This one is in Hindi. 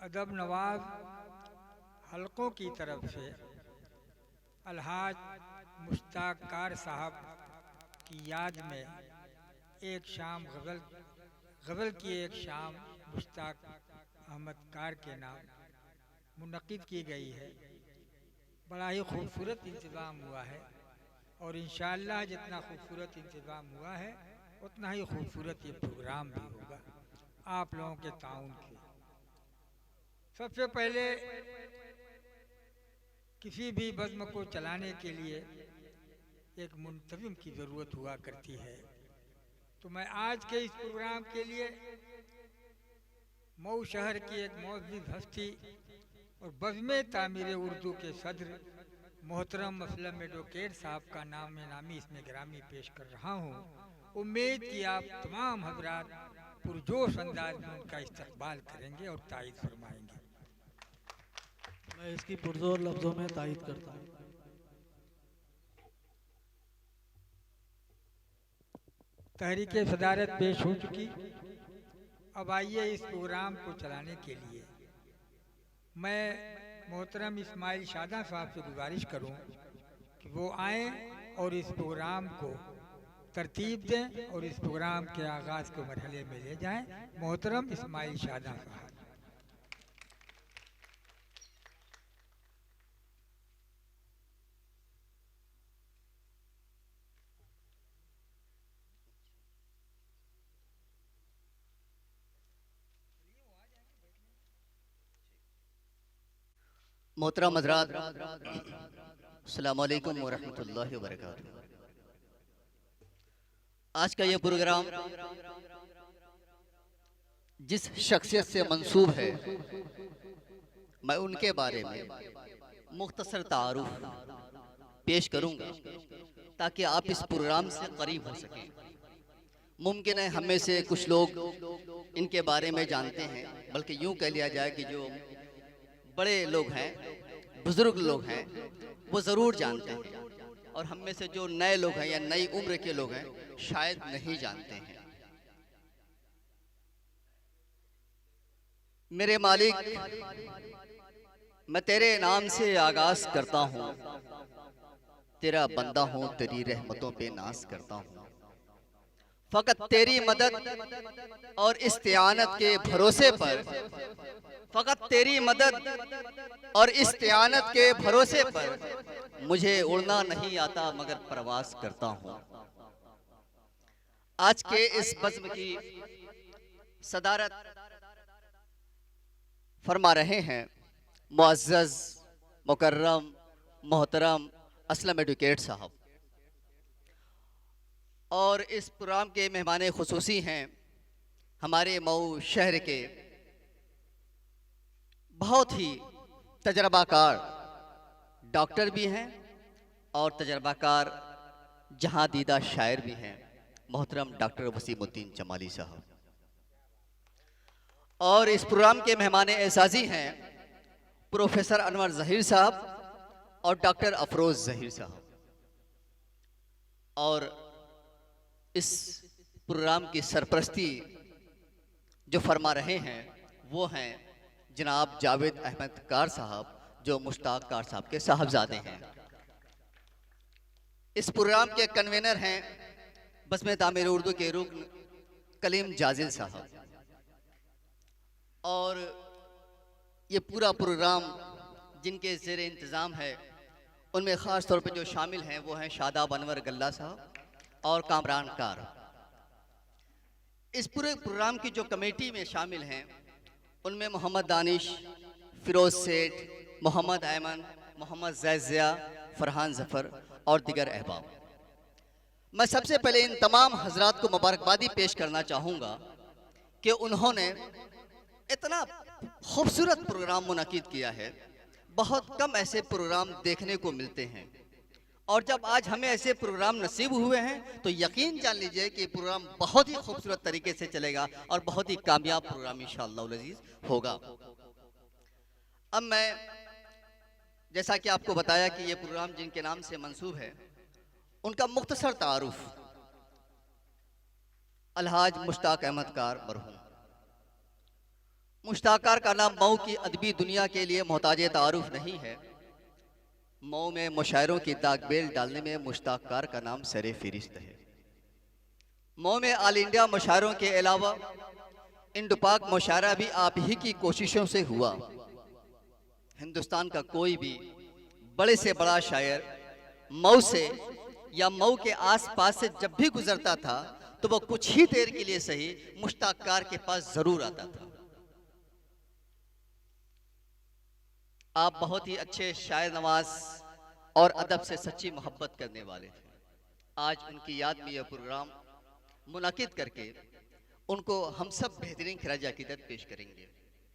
अदब नवाज हलकों की तरफ से अलहाज मुश्ताक कार साहब की याद में एक शाम गज़ल की एक शाम मुश्ताक अहमद कार के नाम मुनक़िद की गई है। बड़ा ही खूबसूरत इंतज़ाम हुआ है और इंशाअल्लाह जितना खूबसूरत इंतज़ाम हुआ है उतना ही खूबसूरत ये प्रोग्राम भी होगा आप लोगों के ताउन से। सबसे पहले किसी भी बज़्म को चलाने के लिए एक मुंतज़िम की ज़रूरत हुआ करती है, तो मैं आज के इस प्रोग्राम के लिए मऊ शहर की एक मौजूद हस्ती और बज़्म तामीर उर्दू के सदर मोहतरम असलम एडवोकेट साहब का नाम नामी इसमें गिरामी पेश कर रहा हूँ। उम्मीद कि आप तमाम हजरात पुरजोश अंदाज में उनका इस्तकबाल करेंगे और तायीद फरमाएंगे। मैं इसकी पुरजोर लफ्ज़ों में तायीद करता हूँ। तहरीक सदारत पेश हो चुकी। अब आइए इस प्रोग्राम को चलाने के लिए मैं मोहतरम इस्माइल शादा साहब से गुजारिश करूं कि वो आएँ और इस प्रोग्राम को तरतीब दें और इस प्रोग्राम के आगाज़ के मरहले में ले जाएं। मोहतरम इस्माइल शादा साहब। मोहतरम हज़रात, अस्सलामु अलैकुम व रहमतुल्लाहि व बरकातुहू। आज का ये प्रोग्राम जिस शख्सियत से मंसूब है, मैं उनके बारे में मुख्तसर तारुफ पेश करूंगा ताकि आप इस प्रोग्राम से करीब हो सकें। मुमकिन है हम में से कुछ लोग इनके बारे में जानते हैं, बल्कि यूं कह लिया जाए कि जो बड़े लोग हैं, बुजुर्ग लोग हैं, वो ज़रूर जानते हैं, और हम में से जो नए लोग हैं या नई उम्र के लोग हैं शायद नहीं जानते हैं। मेरे मालिक, मैं तेरे नाम से आगाज करता हूँ, तेरा बंदा हूँ, तेरी रहमतों पे नाज करता हूँ। फ़कत तेरी मदद और इस्तिआनत के भरोसे पर, फ़कत तेरी मदद और इस्तिआनत के भरोसे पर मुझे उड़ना नहीं आता मगर प्रवास करता हूँ। आज के इस बज़्म की सदारत फरमा रहे हैं मुअज़्ज़ज़ मुकर्रम मोहतरम असलम एडवोकेट साहब, और इस प्रोग्राम के मेहमान खुसूसी हैं हमारे मऊ शहर के बहुत ही तजर्बाकार डॉक्टर भी हैं और तजर्बाकार जहां दीदा शायर भी हैं, मोहतरम डॉक्टर वसीमुद्दीन जमाली साहब। और इस प्रोग्राम के मेहमान एजाज़ी हैं प्रोफेसर अनवर ज़हीर साहब और डॉक्टर अफरोज़ ज़हीर साहब। और इस प्रोग्राम की सरपरस्ती जो फरमा रहे हैं वो हैं जनाब जावेद अहमद कार साहब, जो मुश्ताक कार साहब के साहबजादे हैं। इस प्रोग्राम के कन्वीनर हैं बज़्म तामीर उर्दू के रुकन कलीम जाजिल साहब। और ये पूरा प्रोग्राम जिनके ज़ेर इंतज़ाम है उनमें ख़ास तौर पर जो शामिल हैं वो हैं शादाब अनवर गल्ला साहब और कामरान कार। इस पूरे प्रोग्राम की जो कमेटी में शामिल हैं उनमें मोहम्मद दानिश, फिरोज़ सेठ, मोहम्मद ऐमन, मोहम्मद ज़ैज़िया, फ़रहान ज़फ़र और दिगर अहबाब। मैं सबसे पहले इन तमाम हजरात को मुबारकबादी पेश करना चाहूँगा कि उन्होंने इतना खूबसूरत प्रोग्राम मुनक़िद किया है। बहुत कम ऐसे प्रोग्राम देखने को मिलते हैं, और जब आज हमें ऐसे प्रोग्राम नसीब हुए हैं तो यकीन जान लीजिए कि प्रोग्राम बहुत ही खूबसूरत तरीके से चलेगा और बहुत ही कामयाब प्रोग्राम इंशाअल्लाह अज़ीज़ होगा। अब मैं जैसा कि आपको बताया कि ये प्रोग्राम जिनके नाम से मंसूब है उनका मुख्तसर तारुफ अलहाज मुश्ताक अहमद कार मरहूम। मुश्ताक कार का नाम मऊ की अदबी दुनिया के लिए मोहताज तारुफ नहीं है। मऊ में मुशायरों की दागबेल डालने में मुश्ताक कार का नाम सरे फिरिस्त है। मऊ में ऑल इंडिया मुशायरों के अलावा इंडो पाक मुशायरा भी आप ही की कोशिशों से हुआ। हिंदुस्तान का कोई भी बड़े से बड़ा शायर मऊ से या मऊ के आसपास से जब भी गुजरता था तो वह कुछ ही देर के लिए सही मुश्ताक कार के पास जरूर आता था। आप बहुत ही अच्छे शायर नवाज और अदब से सच्ची मोहब्बत करने वाले थे। आज उनकी याद में यह प्रोग्राम मुनाकिद करके उनको हम सब बेहतरीन खिराज अकीदत पेश करेंगे।